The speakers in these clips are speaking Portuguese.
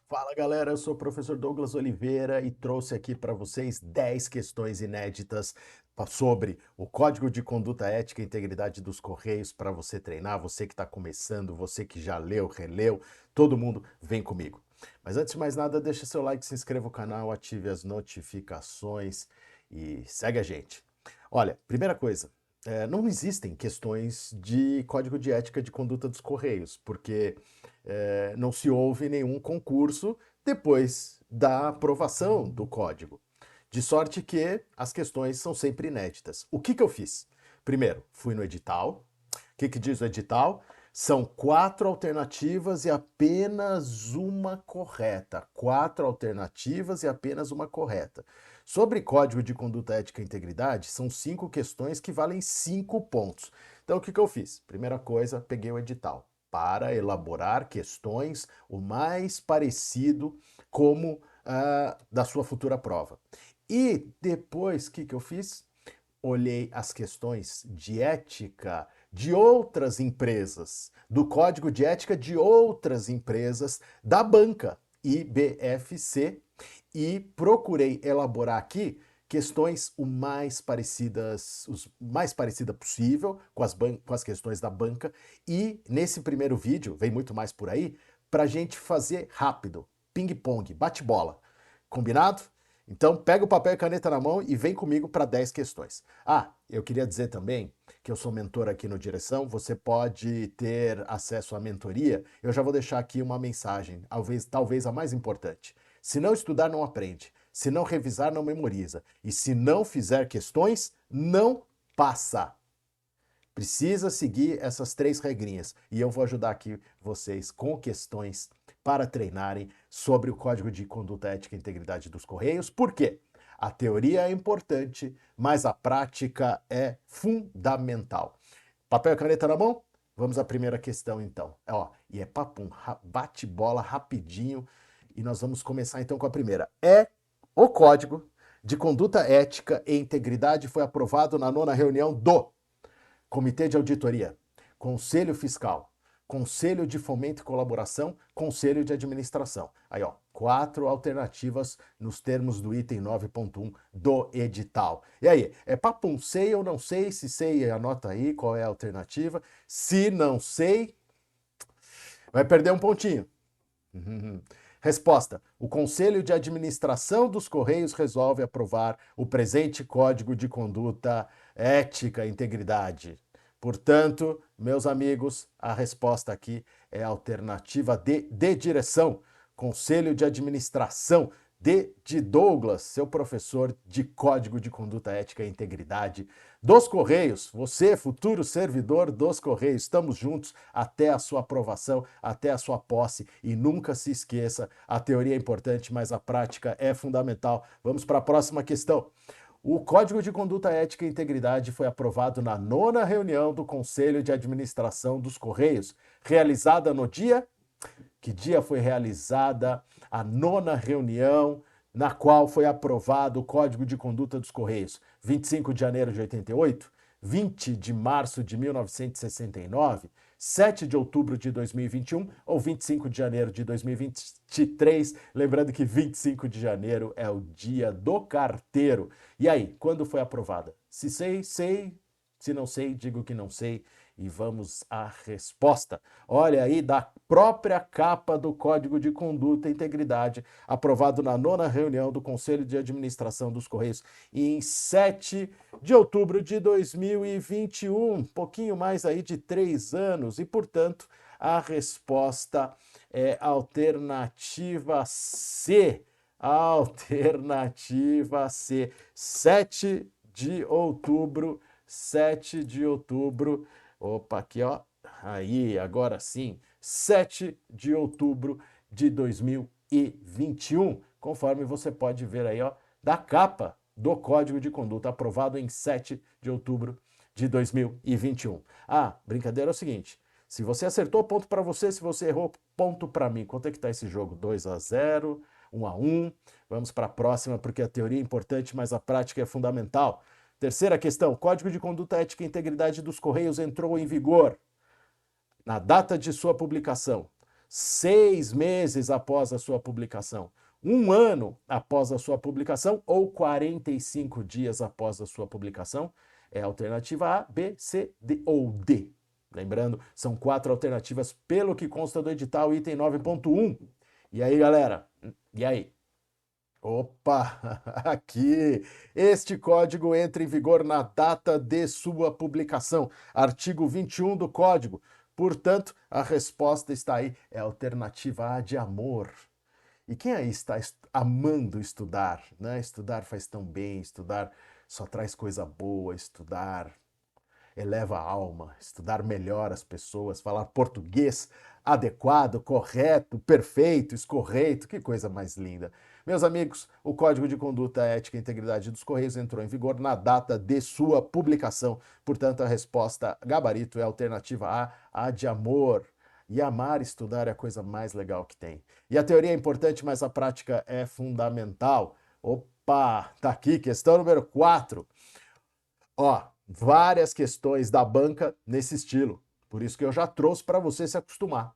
Fala galera, eu sou o professor Douglas Oliveira e trouxe aqui para vocês 10 questões inéditas sobre o Código de Conduta Ética e Integridade dos Correios para você treinar, você que está começando, você que já leu, releu, todo mundo vem comigo. Mas antes de mais nada, deixa seu like, se inscreva no canal, ative as notificações e segue a gente. Olha, primeira coisa, não existem questões de Código de Ética de Conduta dos Correios, porque não se houve nenhum concurso depois da aprovação do código. De sorte que as questões são sempre inéditas. O que eu fiz? Primeiro, fui no edital. O que diz o edital? São 4 alternativas e apenas uma correta. 4 alternativas e apenas uma correta. Sobre Código de Conduta Ética e Integridade, são 5 questões que valem 5 pontos. Então, o que eu fiz? Primeira coisa, peguei o edital para elaborar questões o mais parecido como da sua futura prova. E depois, o que eu fiz? Olhei as questões de ética de outras empresas, do código de ética de outras empresas da banca IBFC e procurei elaborar aqui questões o mais parecida possível com as questões da banca e nesse primeiro vídeo, vem muito mais por aí, para a gente fazer rápido, ping-pong, bate-bola. Combinado? Então pega o papel e caneta na mão e vem comigo para 10 questões. Ah, eu queria dizer também que eu sou mentor aqui no Direção, você pode ter acesso à mentoria. Eu já vou deixar aqui uma mensagem, talvez a mais importante. Se não estudar, não aprende. Se não revisar, não memoriza. E se não fizer questões, não passa. Precisa seguir essas 3 regrinhas. E eu vou ajudar aqui vocês com questões para treinarem sobre o Código de Conduta Ética e Integridade dos Correios. Por quê? A teoria é importante, mas a prática é fundamental. Papel e caneta na mão? Vamos à primeira questão, então. E é papum, bate-bola rapidinho. E nós vamos começar, então, com a primeira. O Código de Conduta Ética e Integridade foi aprovado na 9ª reunião do Comitê de Auditoria, Conselho Fiscal, Conselho de Fomento e Colaboração, Conselho de Administração. Aí, 4 alternativas nos termos do item 9.1 do edital. E aí, é papum, sei ou não sei? Se sei, anota aí qual é a alternativa. Se não sei, vai perder um pontinho. Resposta: o Conselho de Administração dos Correios resolve aprovar o presente Código de Conduta Ética e Integridade. Portanto, meus amigos, a resposta aqui é a alternativa de direção, Conselho de Administração de Douglas, seu professor de Código de Conduta Ética e Integridade dos Correios. Você, futuro servidor dos Correios, estamos juntos até a sua aprovação, até a sua posse. E nunca se esqueça, a teoria é importante, mas a prática é fundamental. Vamos para a próxima questão. O Código de Conduta Ética e Integridade foi aprovado na 9ª reunião do Conselho de Administração dos Correios, realizada no dia... Que dia foi realizada a 9ª reunião na qual foi aprovado o Código de Conduta dos Correios? 25 de janeiro de 88? 20 de março de 1969? 7 de outubro de 2021 ou 25 de janeiro de 2023? Lembrando que 25 de janeiro é o dia do carteiro. E aí, quando foi aprovada? Se sei, sei. Se não sei, digo que não sei. E vamos à resposta. Olha aí, da própria capa do Código de Conduta e Integridade, aprovado na 9ª reunião do Conselho de Administração dos Correios, em 7 de outubro de 2021, um pouquinho mais aí de 3 anos, e, portanto, a resposta é alternativa C. Alternativa C. 7 de outubro, 7 de outubro. Opa, aqui, Aí, agora sim, 7 de outubro de 2021, conforme você pode ver aí, da capa do Código de Conduta, aprovado em 7 de outubro de 2021. Ah, brincadeira é o seguinte, se você acertou, ponto para você, se você errou, ponto para mim. Quanto é que está esse jogo? 2-0, 1-1. Vamos para a próxima, porque a teoria é importante, mas a prática é fundamental. Terceira questão, Código de Conduta Ética e Integridade dos Correios entrou em vigor na data de sua publicação. 6 meses após a sua publicação, 1 ano após a sua publicação ou 45 dias após a sua publicação? É a alternativa A, B, C, D ou D. Lembrando, são 4 alternativas pelo que consta do edital, item 9.1. E aí, galera? E aí? Opa, aqui, este código entra em vigor na data de sua publicação, artigo 21 do código. Portanto, a resposta está aí, é a alternativa A de amor. E quem aí está amando estudar, né? Estudar faz tão bem, estudar só traz coisa boa, estudar eleva a alma, estudar melhor as pessoas, falar português adequado, correto, perfeito, escorreito, que coisa mais linda. Meus amigos, o Código de Conduta, Ética e Integridade dos Correios entrou em vigor na data de sua publicação. Portanto, a resposta gabarito é a alternativa A de amor. E amar estudar é a coisa mais legal que tem. E a teoria é importante, mas a prática é fundamental. Opa, tá aqui, questão número 4. Ó, várias questões da banca nesse estilo. Por isso que eu já trouxe para você se acostumar.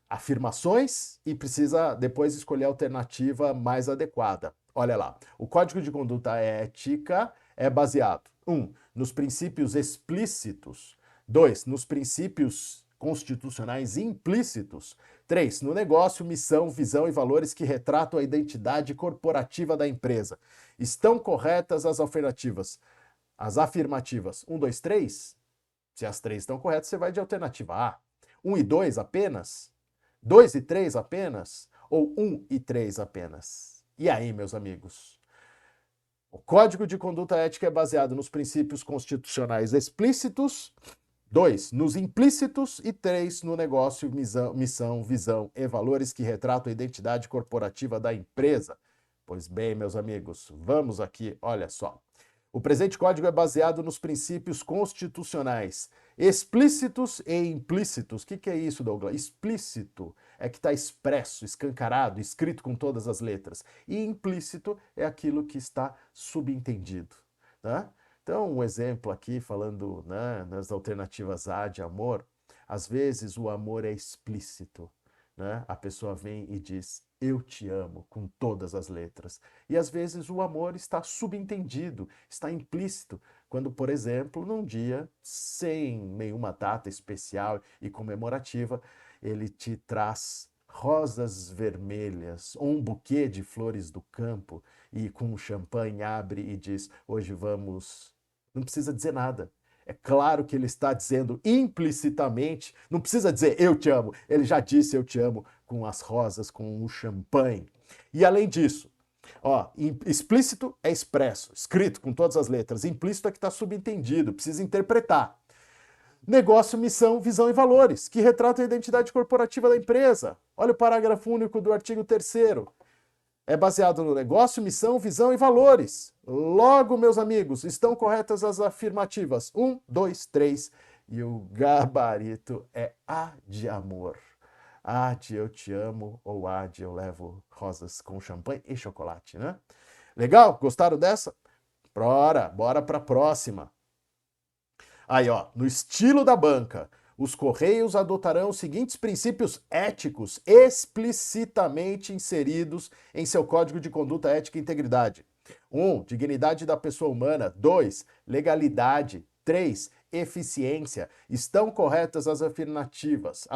Afirmações e precisa depois escolher a alternativa mais adequada. Olha lá, o Código de Conduta Ética é baseado 1. Nos princípios explícitos. 2. Nos princípios constitucionais implícitos. 3. No negócio, missão, visão e valores que retratam a identidade corporativa da empresa. Estão corretas as alternativas? As afirmativas 1, 2, 3? Se as 3 estão corretas, você vai de alternativa A. 1 e 2 apenas? 2 e 3 apenas? Ou 1 e 3 apenas? E aí, meus amigos? O Código de Conduta Ética é baseado nos princípios constitucionais explícitos, 2, nos implícitos e 3, no negócio, missão, visão e valores que retratam a identidade corporativa da empresa. Pois bem, meus amigos, vamos aqui, olha só. O presente código é baseado nos princípios constitucionais explícitos e implícitos. O que é isso, Douglas? Explícito é que está expresso, escancarado, escrito com todas as letras. E implícito é aquilo que está subentendido. Né? Então, um exemplo aqui, falando, né, nas alternativas A de amor, às vezes o amor é explícito. Né? A pessoa vem e diz, eu te amo, com todas as letras. E às vezes o amor está subentendido, está implícito, quando, por exemplo, num dia sem nenhuma data especial e comemorativa, ele te traz rosas vermelhas ou um buquê de flores do campo e com um champanhe abre e diz, hoje vamos... Não precisa dizer nada. É claro que ele está dizendo implicitamente, não precisa dizer eu te amo, ele já disse eu te amo com as rosas, com o champanhe. E além disso, ó, explícito é expresso, escrito com todas as letras, implícito é que está subentendido, precisa interpretar. Negócio, missão, visão e valores, que retratam a identidade corporativa da empresa. Olha o parágrafo único do artigo 3º. É baseado no negócio, missão, visão e valores. Logo, meus amigos, estão corretas as afirmativas 1, 2, 3 e o gabarito é A de amor. A de eu te amo ou A de eu levo rosas com champanhe e chocolate, né? Legal? Gostaram dessa? Bora para a próxima. Aí, ó, no estilo da banca, os Correios adotarão os seguintes princípios éticos explicitamente inseridos em seu Código de Conduta Ética e Integridade. 1. Dignidade da pessoa humana. 2. Legalidade. 3. Eficiência. Estão corretas as afirmativas?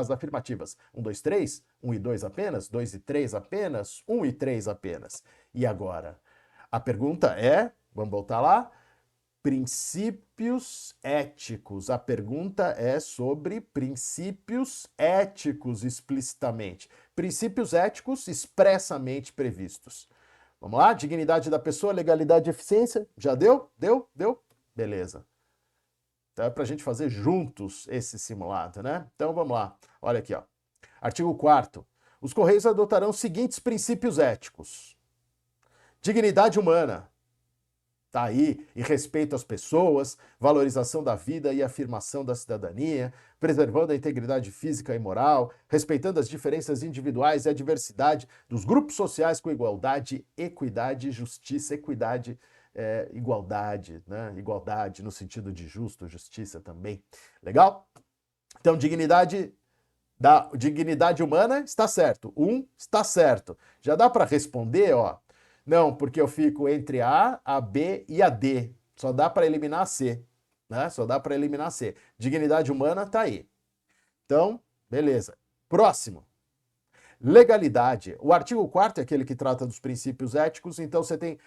1, 2, 3? 1 e 2 apenas? 2 e 3 apenas? 1 e 3 apenas? E agora? A pergunta é, vamos voltar lá, princípios éticos. A pergunta é sobre princípios éticos explicitamente. Princípios éticos expressamente previstos. Vamos lá? Dignidade da pessoa, legalidade e eficiência. Já deu? Deu? Beleza. Então é para a gente fazer juntos esse simulado, né? Então vamos lá. Olha aqui, ó. Artigo 4º. Os Correios adotarão os seguintes princípios éticos. Dignidade humana. Está aí, e respeito às pessoas, valorização da vida e afirmação da cidadania, preservando a integridade física e moral, respeitando as diferenças individuais e a diversidade dos grupos sociais com igualdade, equidade, justiça, equidade, igualdade, né? Igualdade no sentido de justo, justiça também. Legal? Então, dignidade Da dignidade humana, está certo. Está certo. Já dá para responder, ó. Não, porque eu fico entre a B e a D. Só dá para eliminar a C, né? Só dá para eliminar a C. Dignidade humana tá aí. Então, beleza. Próximo. Legalidade. O artigo 4º é aquele que trata dos princípios éticos, então você tem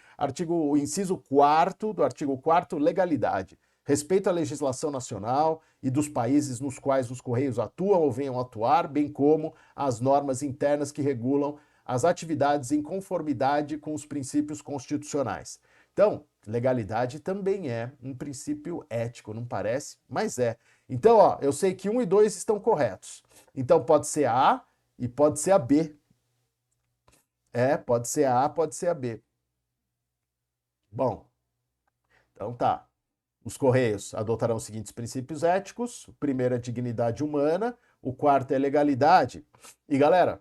o inciso 4º do artigo 4º, legalidade. Respeito à legislação nacional e dos países nos quais os Correios atuam ou venham atuar, bem como as normas internas que regulam as atividades em conformidade com os princípios constitucionais. Então, legalidade também é um princípio ético, não parece? Mas é. Então, ó, eu sei que 1 e 2 estão corretos. Então pode ser a e pode ser a B. Pode ser a pode ser a B. Bom, então tá. Os Correios adotarão os seguintes princípios éticos. O primeiro é dignidade humana, o quarto é legalidade. E galera,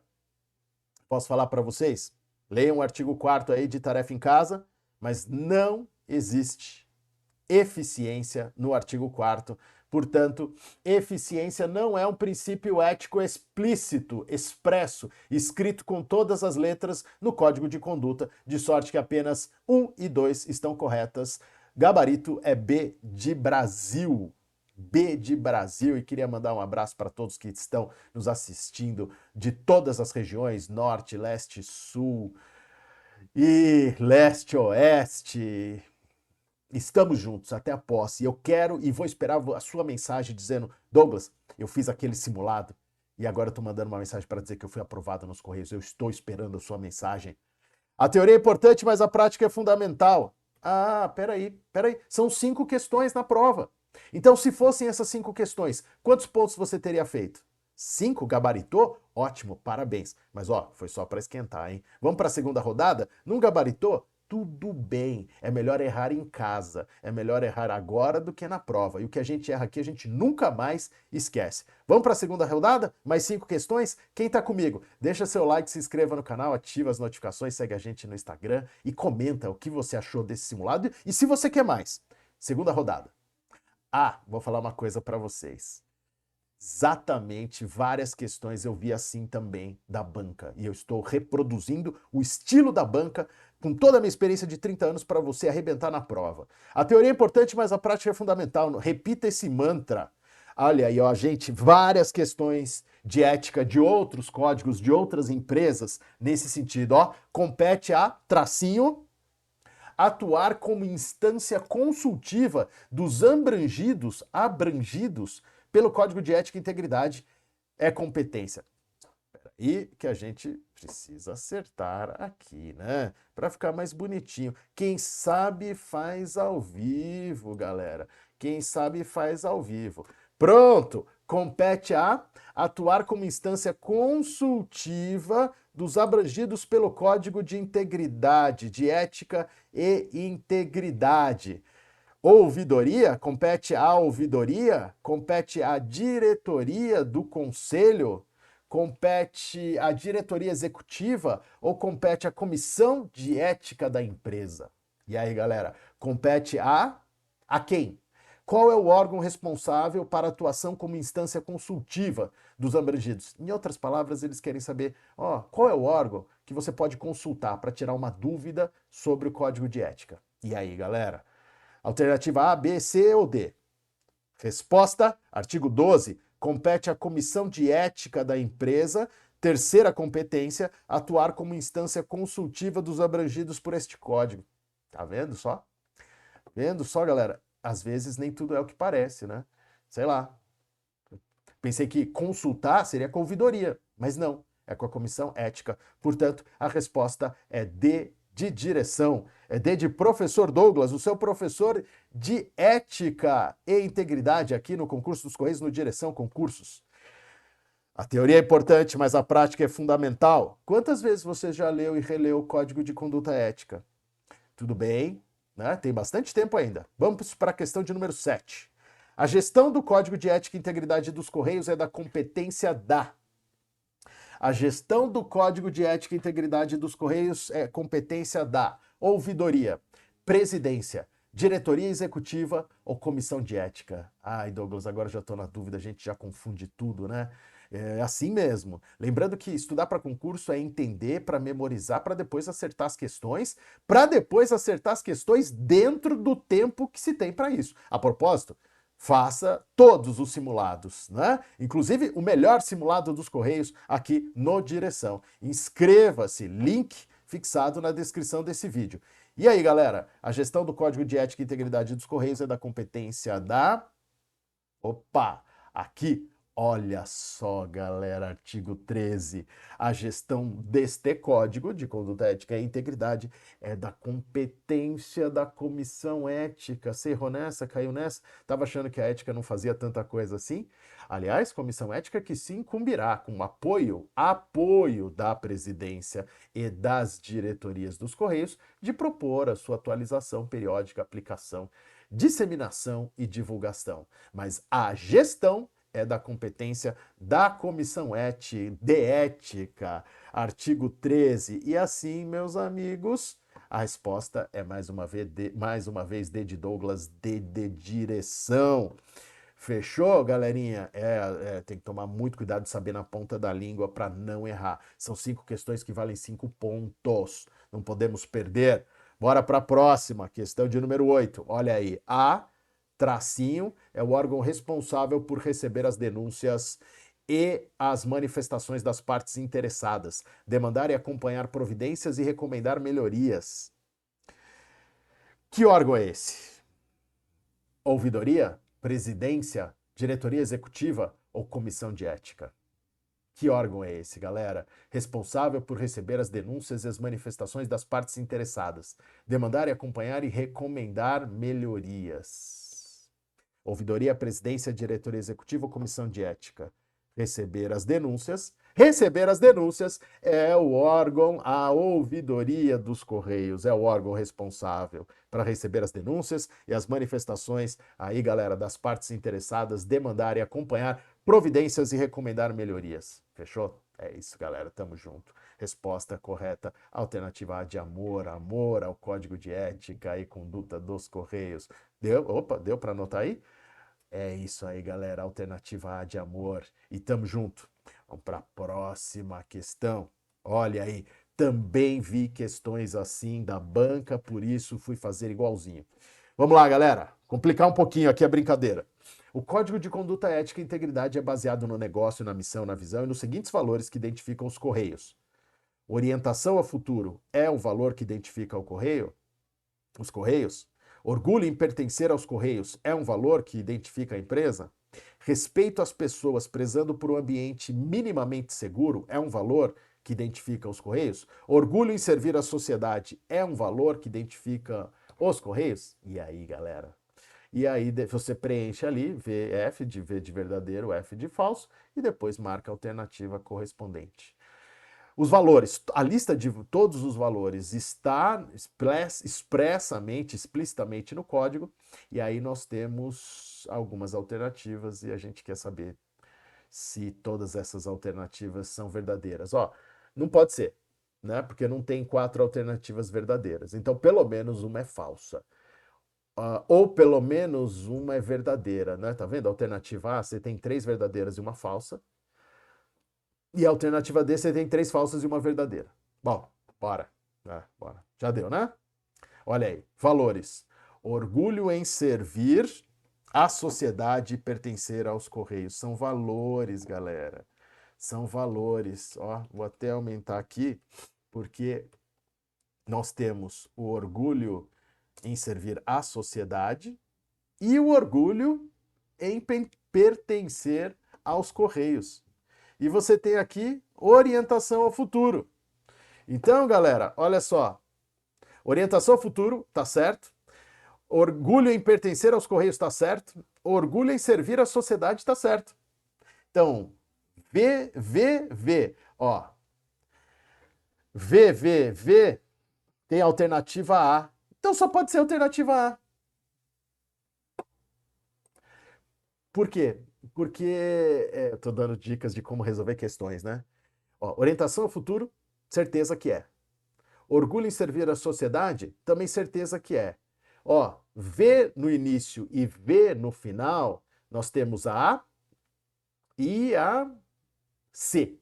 posso falar para vocês? Leiam o artigo 4º aí de tarefa em casa, mas não existe eficiência no artigo 4º. Portanto, eficiência não é um princípio ético explícito, expresso, escrito com todas as letras no Código de Conduta, de sorte que apenas 1 e 2 estão corretas. Gabarito é B de Brasil. B de Brasil, e queria mandar um abraço para todos que estão nos assistindo de todas as regiões, norte, leste, sul e leste, oeste. Estamos juntos até a posse. Eu quero e vou esperar a sua mensagem dizendo: Douglas, eu fiz aquele simulado e agora eu tô mandando uma mensagem para dizer que eu fui aprovado nos Correios. Eu estou esperando a sua mensagem. A teoria é importante, mas a prática é fundamental. Ah, peraí. São 5 questões na prova. Então, se fossem essas 5 questões, quantos pontos você teria feito? 5? Gabaritou? Ótimo, parabéns. Mas ó, foi só para esquentar, hein? Vamos para a segunda rodada? Não gabaritou? Tudo bem, é melhor errar em casa, é melhor errar agora do que na prova. E o que a gente erra aqui, a gente nunca mais esquece. Vamos para a segunda rodada? Mais 5 questões? Quem tá comigo? Deixa seu like, se inscreva no canal, ativa as notificações, segue a gente no Instagram e comenta o que você achou desse simulado e se você quer mais. Segunda rodada. Vou falar uma coisa para vocês. Exatamente, várias questões eu vi assim também da banca. E eu estou reproduzindo o estilo da banca com toda a minha experiência de 30 anos para você arrebentar na prova. A teoria é importante, mas a prática é fundamental. Repita esse mantra. Olha aí, ó, gente, várias questões de ética de outros códigos, de outras empresas nesse sentido. Ó, compete a tracinho atuar como instância consultiva dos abrangidos pelo Código de Ética e Integridade é competência. E que a gente precisa acertar aqui, né? Para ficar mais bonitinho. Quem sabe faz ao vivo, galera. Quem sabe faz ao vivo. Pronto! Compete a atuar como instância consultiva dos abrangidos pelo Código de Integridade, de Ética e Integridade. Ouvidoria, compete à ouvidoria, compete à diretoria do conselho, compete à diretoria executiva ou compete à comissão de ética da empresa? E aí, galera, compete a quem? Qual é o órgão responsável para a atuação como instância consultiva dos abrangidos? Em outras palavras, eles querem saber, qual é o órgão que você pode consultar para tirar uma dúvida sobre o código de ética? E aí, galera? Alternativa A, B, C ou D? Resposta, artigo 12, compete à comissão de ética da empresa, terceira competência, atuar como instância consultiva dos abrangidos por este código. Tá vendo só? Vendo só, galera? Às vezes nem tudo é o que parece, né? Sei lá. Pensei que consultar seria com ouvidoria, mas não, é com a comissão ética. Portanto, a resposta é D de direção. É D de professor Douglas, o seu professor de ética e integridade aqui no concurso dos Correios, no Direção Concursos. A teoria é importante, mas a prática é fundamental. Quantas vezes você já leu e releu o Código de Conduta Ética? Tudo bem, né? Tem bastante tempo ainda. Vamos para a questão de número 7. A gestão do Código de Ética e Integridade dos Correios é da competência da. A gestão do Código de Ética e Integridade dos Correios é competência da ouvidoria, presidência, diretoria executiva ou comissão de ética. Ai, Douglas, agora já estou na dúvida, a gente já confunde tudo, né? É assim mesmo. Lembrando que estudar para concurso é entender, para memorizar, para depois acertar as questões dentro do tempo que se tem para isso. A propósito, faça todos os simulados, né? Inclusive o melhor simulado dos Correios aqui no Direção. Inscreva-se, link fixado na descrição desse vídeo. E aí, galera, a gestão do Código de Ética e Integridade dos Correios é da competência da... Opa! Aqui, olha só, galera, artigo 13. A gestão deste Código de Conduta Ética e Integridade é da competência da Comissão Ética. Você errou nessa, caiu nessa? Tava achando que a ética não fazia tanta coisa assim? Aliás, Comissão Ética que se incumbirá com apoio da presidência e das diretorias dos Correios de propor a sua atualização periódica, aplicação, disseminação e divulgação. Mas a gestão é da competência da Comissão de Ética, artigo 13. E assim, meus amigos, a resposta é mais uma vez de Douglas, de direção. Fechou, galerinha? Tem que tomar muito cuidado de saber na ponta da língua para não errar. São 5 questões que valem 5 pontos. Não podemos perder. Bora para a próxima, questão de número 8. Olha aí, A, tracinho, é o órgão responsável por receber as denúncias e as manifestações das partes interessadas, demandar e acompanhar providências e recomendar melhorias. Que órgão é esse? Ouvidoria? Presidência? Diretoria executiva ou comissão de ética? Que órgão é esse, galera? Responsável por receber as denúncias e as manifestações das partes interessadas, demandar e acompanhar e recomendar melhorias. Ouvidoria, presidência, diretoria executiva ou comissão de ética? Receber as denúncias. Receber as denúncias é o órgão, a ouvidoria dos Correios, é o órgão responsável para receber as denúncias e as manifestações aí, galera, das partes interessadas, demandar e acompanhar providências e recomendar melhorias. Fechou? É isso, galera. Tamo junto. Resposta correta. Alternativa A de amor. Amor ao Código de Ética e Conduta dos Correios. Deu? Opa, deu para anotar aí? É isso aí, galera. Alternativa A de amor. E tamo junto. Vamos para a próxima questão. Olha aí. Também vi questões assim da banca, por isso fui fazer igualzinho. Vamos lá, galera. Complicar um pouquinho aqui a brincadeira. O Código de Conduta Ética e Integridade é baseado no negócio, na missão, na visão e nos seguintes valores que identificam os Correios. Orientação ao futuro é o valor que identifica o Correio? Os Correios? Orgulho em pertencer aos Correios é um valor que identifica a empresa? Respeito às pessoas, prezando por um ambiente minimamente seguro, é um valor que identifica os Correios? Orgulho em servir a sociedade é um valor que identifica os Correios? E aí, galera? E aí você preenche ali VF de V de verdadeiro, F de falso, e depois marca a alternativa correspondente. Os valores, a lista de todos os valores está expressamente, explicitamente no código, e aí nós temos algumas alternativas e a gente quer saber se todas essas alternativas são verdadeiras. Ó, não pode ser, né? Porque não tem 4 alternativas verdadeiras. Então, pelo menos uma é falsa. Ou pelo menos uma é verdadeira, né? Tá vendo? A alternativa A, você tem 3 verdadeiras e uma falsa. E a alternativa D, você tem 3 falsas e uma verdadeira. Bom, bora. Bora. Já deu, né? Olha aí. Valores. Orgulho em servir a sociedade e pertencer aos Correios. São valores, galera. São valores. Ó, vou até aumentar aqui, porque nós temos o orgulho em servir à sociedade e o orgulho em pertencer aos Correios. E você tem aqui orientação ao futuro. Então, galera, olha só. Orientação ao futuro, tá certo. Orgulho em pertencer aos Correios, tá certo. Orgulho em servir à sociedade, tá certo. Então, V. Ó. V. Tem a alternativa A. Então só pode ser a alternativa A. Por quê? Porque eu tô dando dicas de como resolver questões, né? Ó, orientação ao futuro, certeza que é. Orgulho em servir a sociedade, também certeza que é. Ó, V no início e V no final, nós temos a A e a C.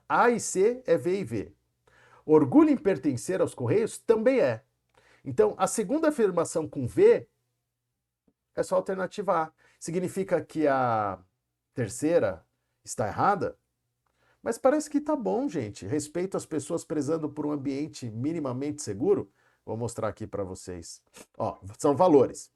A e C é V e V. Orgulho em pertencer aos Correios também é. Então, a segunda afirmação com V é só a alternativa A. Significa que a terceira está errada? Mas parece que tá bom, gente. Respeito às pessoas prezando por um ambiente minimamente seguro. Vou mostrar aqui para vocês. Ó, são valores.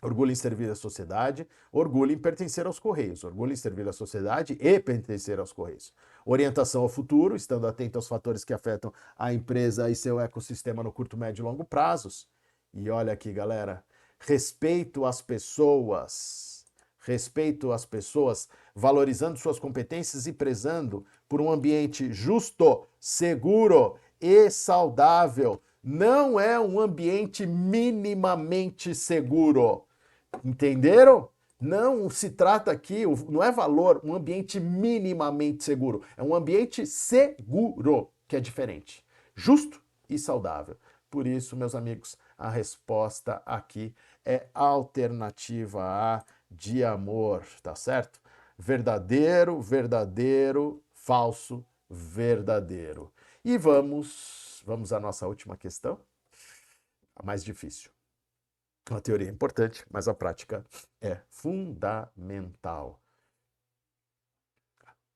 Orgulho em servir à sociedade, orgulho em pertencer aos Correios, orgulho em servir à sociedade e pertencer aos Correios. Orientação ao futuro, estando atento aos fatores que afetam a empresa e seu ecossistema no curto, médio e longo prazos. E olha aqui, galera, respeito às pessoas, valorizando suas competências e prezando por um ambiente justo, seguro e saudável. Não é um ambiente minimamente seguro. Entenderam? Não se trata aqui, não é valor, um ambiente minimamente seguro. É um ambiente seguro, que é diferente. Justo e saudável. Por isso, meus amigos, a resposta aqui é alternativa A de amor, tá certo? Verdadeiro, verdadeiro, falso, verdadeiro. E vamos à nossa última questão, a mais difícil. A teoria é importante, mas a prática é fundamental.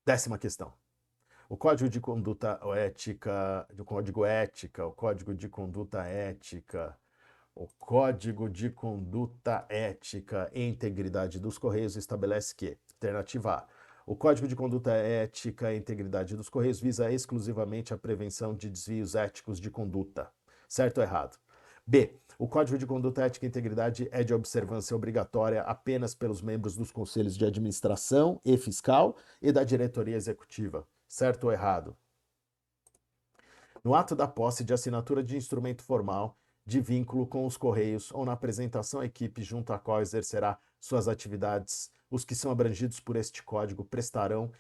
10ª questão. O Código de Conduta Ética, o Código de Conduta Ética, o Código de Conduta Ética e Integridade dos Correios estabelece que, alternativa A, o Código de Conduta Ética e Integridade dos Correios visa exclusivamente a prevenção de desvios éticos de conduta. Certo ou errado? B. O Código de Conduta Ética e Integridade é de observância obrigatória apenas pelos membros dos conselhos de administração e fiscal e da diretoria executiva. Certo ou errado? No ato da posse de assinatura de instrumento formal de vínculo com os Correios ou na apresentação à equipe junto à qual exercerá suas atividades, os que são abrangidos por este código prestarão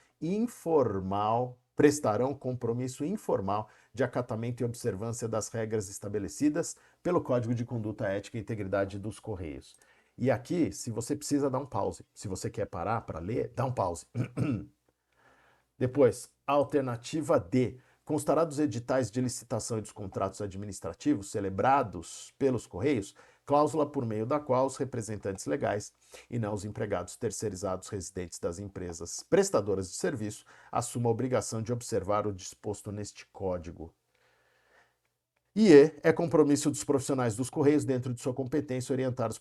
compromisso informal de acatamento e observância das regras estabelecidas pelo Código de Conduta Ética e Integridade dos Correios. E aqui, se você precisa, dá um pause. Se você quer parar para ler, dá um pause. Depois, alternativa D. Constará dos editais de licitação e dos contratos administrativos celebrados pelos Correios cláusula por meio da qual os representantes legais e não os empregados terceirizados residentes das empresas prestadoras de serviço assumam a obrigação de observar o disposto neste código. E é compromisso dos profissionais dos Correios, dentro de sua competência, orientar os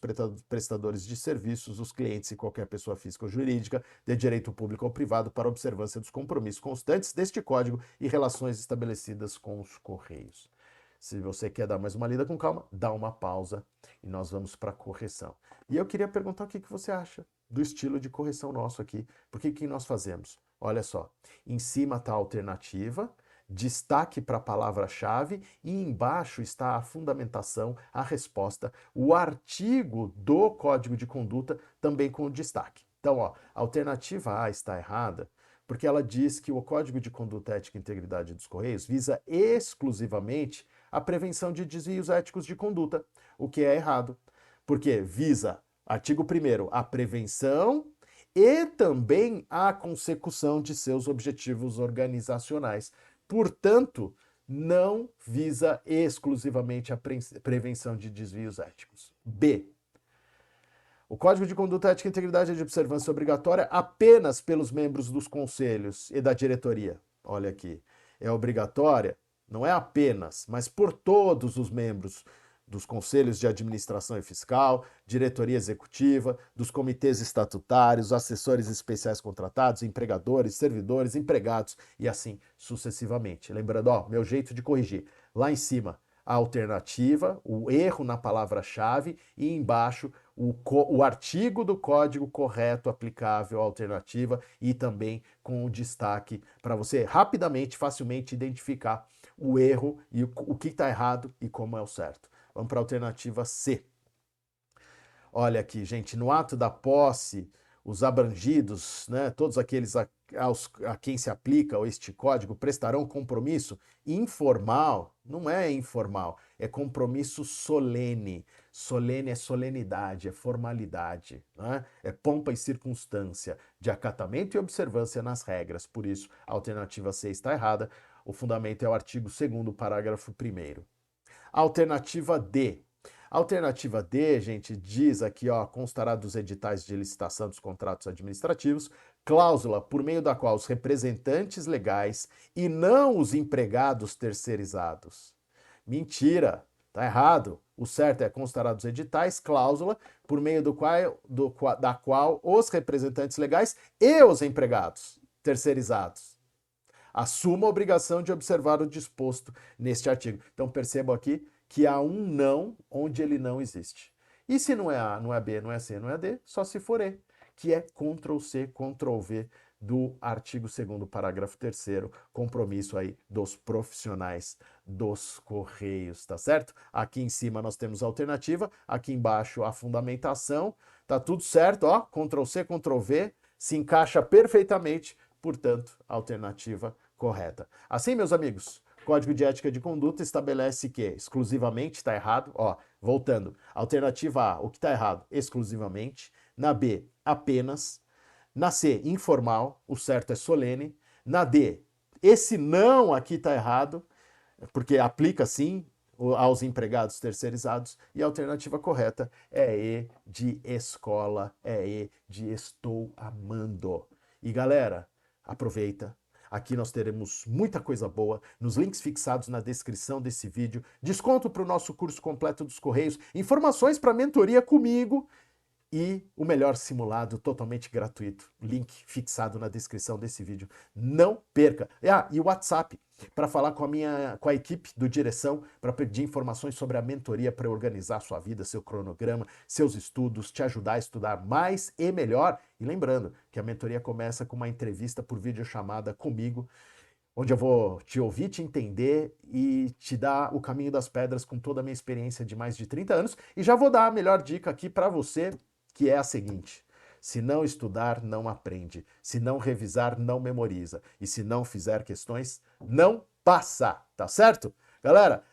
prestadores de serviços, os clientes e qualquer pessoa física ou jurídica, de direito público ou privado, para a observância dos compromissos constantes deste código e relações estabelecidas com os Correios. Se você quer dar mais uma lida com calma, dá uma pausa e nós vamos para a correção. E eu queria perguntar o que você acha do estilo de correção nosso aqui. Porque o que nós fazemos? Olha só, em cima está a alternativa, destaque para a palavra-chave e embaixo está a fundamentação, a resposta, o artigo do Código de Conduta também com o destaque. Então, ó, a alternativa A está errada porque ela diz que o Código de Conduta Ética e Integridade dos Correios visa exclusivamente a prevenção de desvios éticos de conduta, o que é errado, porque visa, artigo 1º, a prevenção e também a consecução de seus objetivos organizacionais. Portanto, não visa exclusivamente a prevenção de desvios éticos. B. O Código de Conduta Ética e Integridade é de observância obrigatória apenas pelos membros dos conselhos e da diretoria. Olha aqui, é obrigatória, não é apenas, mas por todos os membros dos conselhos de administração e fiscal, diretoria executiva, dos comitês estatutários, assessores especiais contratados, empregadores, servidores, empregados e assim sucessivamente. Lembrando, ó, meu jeito de corrigir. Lá em cima, a alternativa, o erro na palavra-chave e embaixo o artigo do código correto aplicável à alternativa e também com o destaque para você rapidamente, facilmente identificar o erro e o que está errado e como é o certo. Vamos para a alternativa C. Olha aqui, gente, no ato da posse, os abrangidos, né, todos aqueles a quem se aplica este código prestarão compromisso informal, não é informal, é compromisso solene. Solene é solenidade, é formalidade, né? É pompa e circunstância, de acatamento e observância nas regras. Por isso, a alternativa C está errada. O fundamento é o artigo 2º, parágrafo 1º. Alternativa D. Alternativa D, gente, diz aqui, ó, constará dos editais de licitação dos contratos administrativos, cláusula por meio da qual os representantes legais e não os empregados terceirizados. Mentira, tá errado. O certo é constará dos editais, cláusula por meio da qual os representantes legais e os empregados terceirizados assuma a obrigação de observar o disposto neste artigo. Então percebam aqui que há um não onde ele não existe. E se não é A, não é B, não é C, não é D, só se for E, que é Ctrl+C, Ctrl+V do artigo 2º, parágrafo 3º, compromisso aí dos profissionais dos Correios, tá certo? Aqui em cima nós temos a alternativa, aqui embaixo a fundamentação, tá tudo certo, ó, Ctrl+C, Ctrl+V, se encaixa perfeitamente, portanto, a alternativa correta. Assim, meus amigos, Código de Ética de Conduta estabelece que exclusivamente está errado, ó, voltando, alternativa A, o que está errado? Exclusivamente, na B, apenas, na C, informal, o certo é solene, na D, esse não aqui está errado, porque aplica sim aos empregados terceirizados, e a alternativa correta é E de escola, é E de estou amando. E galera, aproveita. Aqui nós teremos muita coisa boa nos links fixados na descrição desse vídeo, desconto para o nosso curso completo dos Correios, informações para mentoria comigo e o melhor simulado totalmente gratuito. Link fixado na descrição desse vídeo. Não perca! E o WhatsApp para falar com a equipe do Direção, para pedir informações sobre a mentoria para organizar sua vida, seu cronograma, seus estudos, te ajudar a estudar mais e melhor. E lembrando que a mentoria começa com uma entrevista por videochamada comigo, onde eu vou te ouvir, te entender e te dar o caminho das pedras com toda a minha experiência de mais de 30 anos. E já vou dar a melhor dica aqui para você, que é a seguinte: se não estudar, não aprende. Se não revisar, não memoriza. E se não fizer questões, não passa. Tá certo? Galera,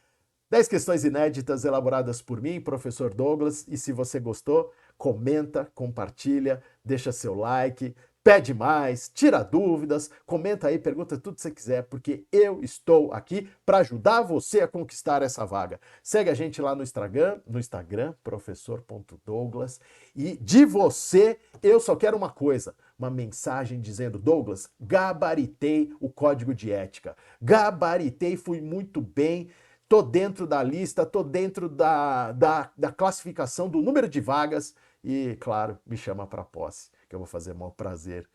10 questões inéditas elaboradas por mim, professor Douglas. E se você gostou, comenta, compartilha, deixa seu like, pede mais, tira dúvidas, comenta aí, pergunta tudo que você quiser, porque eu estou aqui para ajudar você a conquistar essa vaga. Segue a gente lá no Instagram, professor.douglas, e de você eu só quero uma coisa, uma mensagem dizendo: Douglas, gabaritei o código de ética, gabaritei, fui muito bem, tô dentro da lista, tô dentro da classificação do número de vagas e, claro, me chama para posse, que eu vou fazer o maior prazer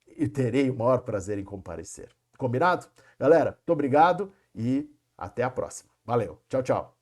e terei o maior prazer em comparecer. Combinado? Galera, muito obrigado e até a próxima. Valeu, tchau, tchau.